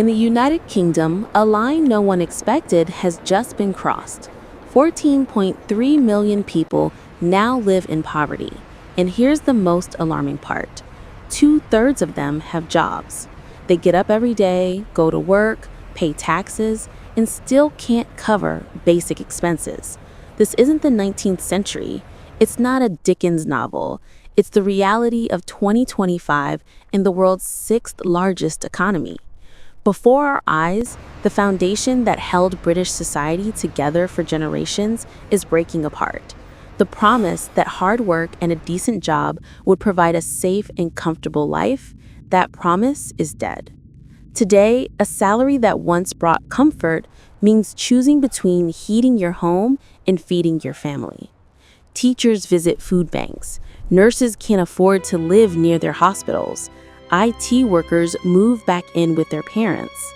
In the United Kingdom, a line no one expected has just been crossed. 14.3 million people now live in poverty. And here's the most alarming part. 2/3 of them have jobs. They get up every day, go to work, pay taxes, and still can't cover basic expenses. This isn't the 19th century. It's not a Dickens novel. It's the reality of 2025 in the world's sixth largest economy. Before our eyes, the foundation that held British society together for generations is breaking apart. The promise that hard work and a decent job would provide a safe and comfortable life, that promise is dead. Today, a salary that once brought comfort means choosing between heating your home and feeding your family. Teachers visit food banks. Nurses can't afford to live near their hospitals. IT workers move back in with their parents.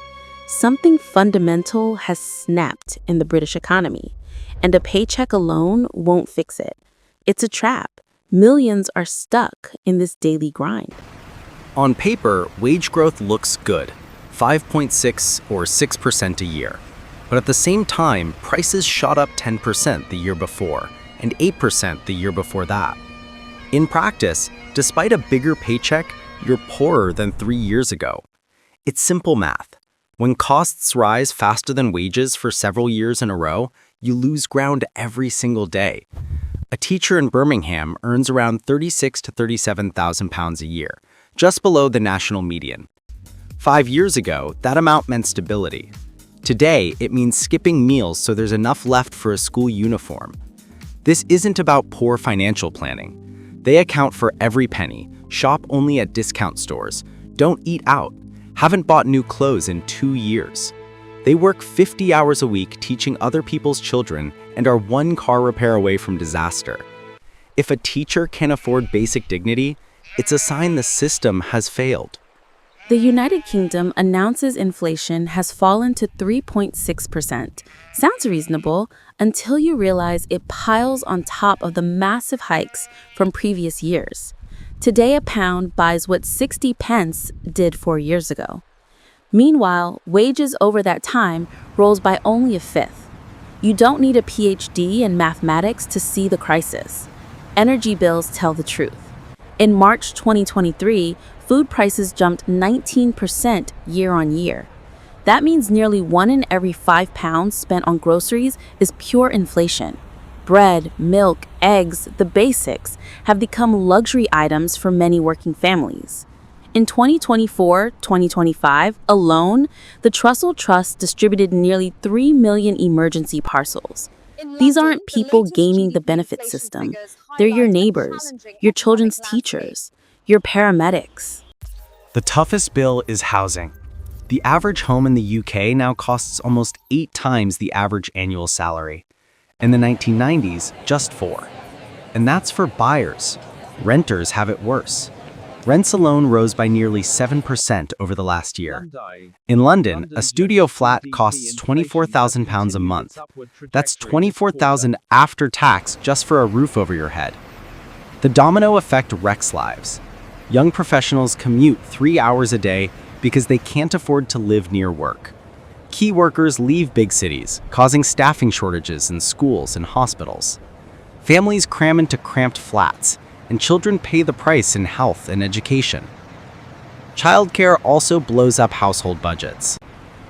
Something fundamental has snapped in the British economy, and a paycheck alone won't fix it. It's a trap. Millions are stuck in this daily grind. On paper, wage growth looks good, 5.6 or 6% a year. But at the same time, prices shot up 10% the year before, and 8% the year before that. In practice, despite a bigger paycheck, you're poorer than 3 years ago. It's simple math. When costs rise faster than wages for several years in a row, you lose ground every single day. A teacher in Birmingham earns around £36,000 to £37,000 a year, just below the national median. 5 years ago, that amount meant stability. Today, it means skipping meals so there's enough left for a school uniform. This isn't about poor financial planning. They account for every penny, shop only at discount stores, don't eat out, haven't bought new clothes in 2 years. They work 50 hours a week teaching other people's children and are one car repair away from disaster. If a teacher can't afford basic dignity, it's a sign the system has failed. The United Kingdom announces inflation has fallen to 3.6%. Sounds reasonable until you realize it piles on top of the massive hikes from previous years. Today, a pound buys what 60 pence did 4 years ago. Meanwhile, wages over that time rose by only a fifth. You don't need a PhD in mathematics to see the crisis. Energy bills tell the truth. In March 2023, food prices jumped 19% year on year. That means nearly 1 in every 5 pounds spent on groceries is pure inflation. Bread, milk, eggs, the basics, have become luxury items for many working families. In 2024-2025 alone, the Trussell Trust distributed nearly 3 million emergency parcels. These aren't people gaming the benefit system. They're your neighbors, your children's teachers, your paramedics. The toughest bill is housing. The average home in the UK now costs almost 8 times the average annual salary. In the 1990s, just 4. And that's for buyers. Renters have it worse. Rents alone rose by nearly 7% over the last year. In London, a studio flat costs £24,000 a month. That's $24,000 after tax just for a roof over your head. The domino effect wrecks lives. Young professionals commute 3 hours a day because they can't afford to live near work. Key workers leave big cities, causing staffing shortages in schools and hospitals. Families cram into cramped flats, and children pay the price in health and education. Childcare also blows up household budgets.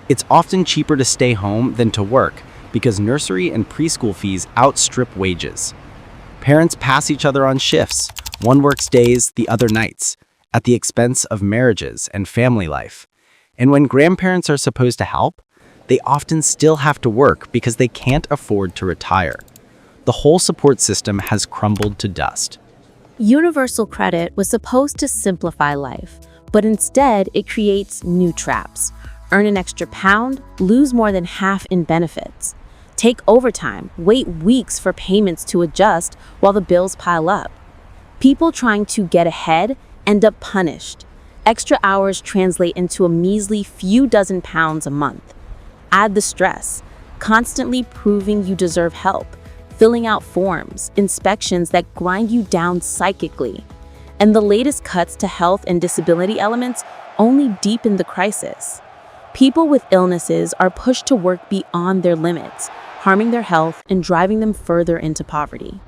It's often cheaper to stay home than to work because nursery and preschool fees outstrip wages. Parents pass each other on shifts. One works days, the other nights, at the expense of marriages and family life. And when grandparents are supposed to help, they often still have to work because they can't afford to retire. The whole support system has crumbled to dust. Universal credit was supposed to simplify life, but instead it creates new traps. Earn an extra pound, lose more than half in benefits. Take overtime, wait weeks for payments to adjust while the bills pile up. People trying to get ahead end up punished. Extra hours translate into a measly few dozen pounds a month. Add the stress, constantly proving you deserve help, filling out forms, inspections that grind you down psychically. And the latest cuts to health and disability elements only deepen the crisis. People with illnesses are pushed to work beyond their limits, harming their health and driving them further into poverty.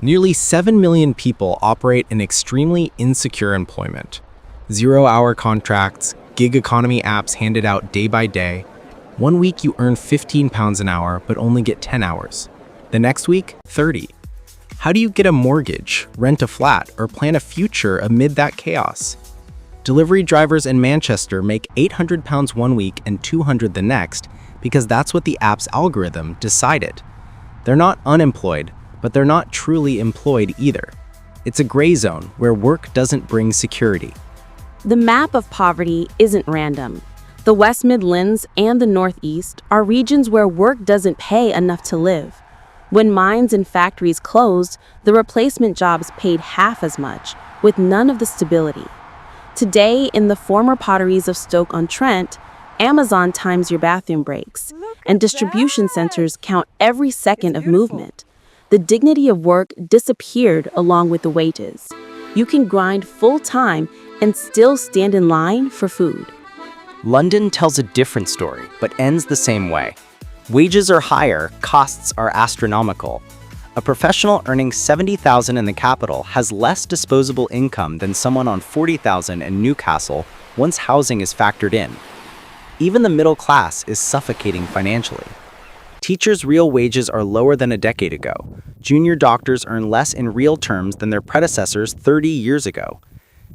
Nearly 7 million people operate in extremely insecure employment. 0-hour contracts, gig economy apps handed out day by day. One week you earn £15 an hour but only get 10 hours. The next week, 30. How do you get a mortgage, rent a flat, or plan a future amid that chaos? Delivery drivers in Manchester make £800 one week and £200 the next because that's what the app's algorithm decided. They're not unemployed, but they're not truly employed either. It's a gray zone where work doesn't bring security. The map of poverty isn't random. The West Midlands and the Northeast are regions where work doesn't pay enough to live. When mines and factories closed, the replacement jobs paid half as much, with none of the stability. Today, in the former potteries of Stoke-on-Trent, Amazon times your bathroom breaks, and distribution centers count every second of movement. The dignity of work disappeared along with the wages. You can grind full-time and still stand in line for food. London tells a different story, but ends the same way. Wages are higher, costs are astronomical. A professional earning $70,000 in the capital has less disposable income than someone on $40,000 in Newcastle once housing is factored in. Even the middle class is suffocating financially. Teachers' real wages are lower than a decade ago. Junior doctors earn less in real terms than their predecessors 30 years ago.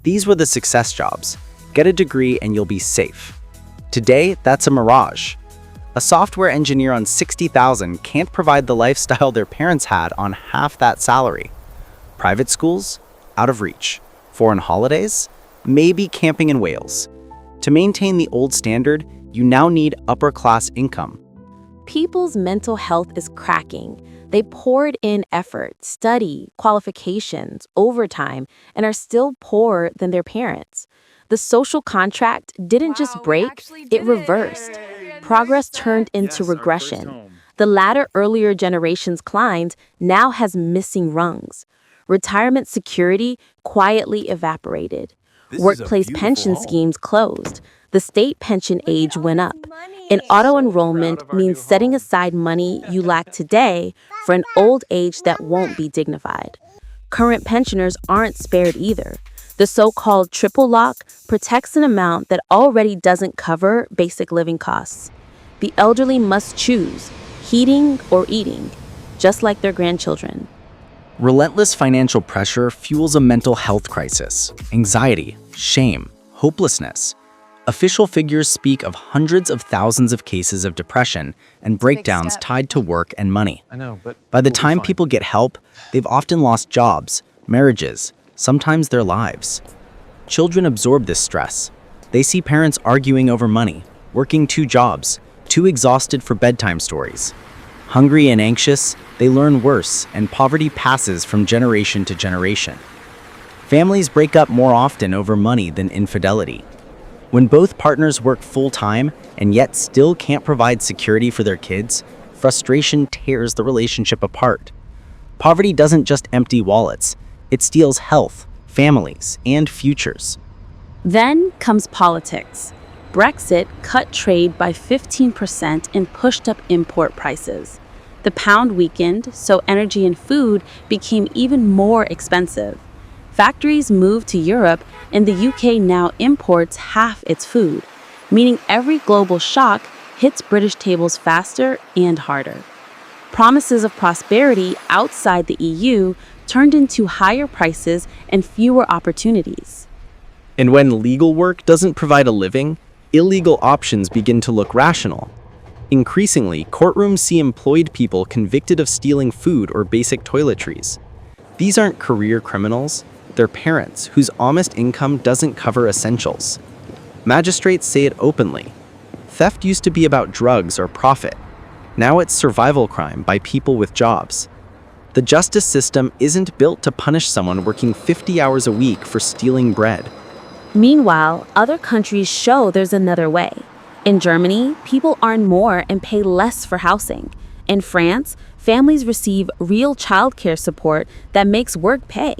These were the success jobs. Get a degree and you'll be safe. Today, that's a mirage. A software engineer on $60,000 can't provide the lifestyle their parents had on half that salary. Private schools? Out of reach. Foreign holidays? Maybe camping in Wales. To maintain the old standard, you now need upper-class income. People's mental health is cracking. They poured in effort, study, qualifications, overtime, and are still poorer than their parents. The social contract didn't just break, it reversed. Progress turned into regression. The ladder earlier generations climbed now has missing rungs. Retirement security quietly evaporated. Workplace pension schemes closed. The state pension age went up. And auto-enrollment means setting aside money you lack today for an old age that won't be dignified. Current pensioners aren't spared either. The so-called triple lock protects an amount that already doesn't cover basic living costs. The elderly must choose, heating or eating, just like their grandchildren. Relentless financial pressure fuels a mental health crisis, anxiety, shame, hopelessness. Official figures speak of hundreds of thousands of cases of depression and breakdowns tied to work and money. By the time people get help, they've often lost jobs, marriages, sometimes their lives. Children absorb this stress. They see parents arguing over money, working 2 jobs, too exhausted for bedtime stories. Hungry and anxious, they learn worse, and poverty passes from generation to generation. Families break up more often over money than infidelity. When both partners work full-time and yet still can't provide security for their kids, frustration tears the relationship apart. Poverty doesn't just empty wallets, it steals health, families, and futures. Then comes politics. Brexit cut trade by 15% and pushed up import prices. The pound weakened, so energy and food became even more expensive. Factories moved to Europe, and the UK now imports half its food, meaning every global shock hits British tables faster and harder. Promises of prosperity outside the EU turned into higher prices and fewer opportunities. And when legal work doesn't provide a living, illegal options begin to look rational. Increasingly, courtrooms see employed people convicted of stealing food or basic toiletries. These aren't career criminals, they're parents whose honest income doesn't cover essentials. Magistrates say it openly. Theft used to be about drugs or profit. Now it's survival crime by people with jobs. The justice system isn't built to punish someone working 50 hours a week for stealing bread. Meanwhile, other countries show there's another way. In Germany, people earn more and pay less for housing. In France, families receive real childcare support that makes work pay.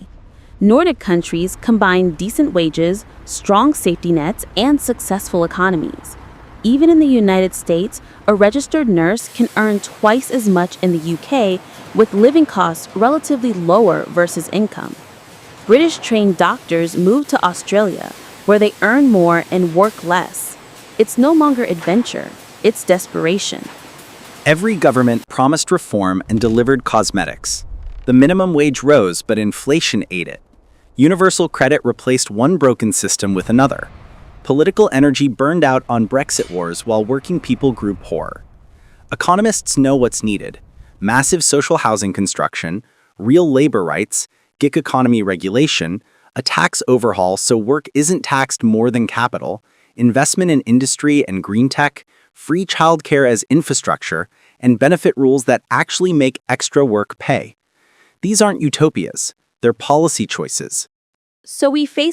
Nordic countries combine decent wages, strong safety nets, and successful economies. Even in the United States, a registered nurse can earn twice as much in the UK, with living costs relatively lower versus income. British trained doctors move to Australia, where they earn more and work less. It's no longer adventure, it's desperation. Every government promised reform and delivered cosmetics. The minimum wage rose, but inflation ate it. Universal credit replaced one broken system with another. Political energy burned out on Brexit wars while working people grew poor. Economists know what's needed: massive social housing construction, real labor rights, gig economy regulation, a tax overhaul so work isn't taxed more than capital, investment in industry and green tech, free childcare as infrastructure, and benefit rules that actually make extra work pay. These aren't utopias, they're policy choices. So we face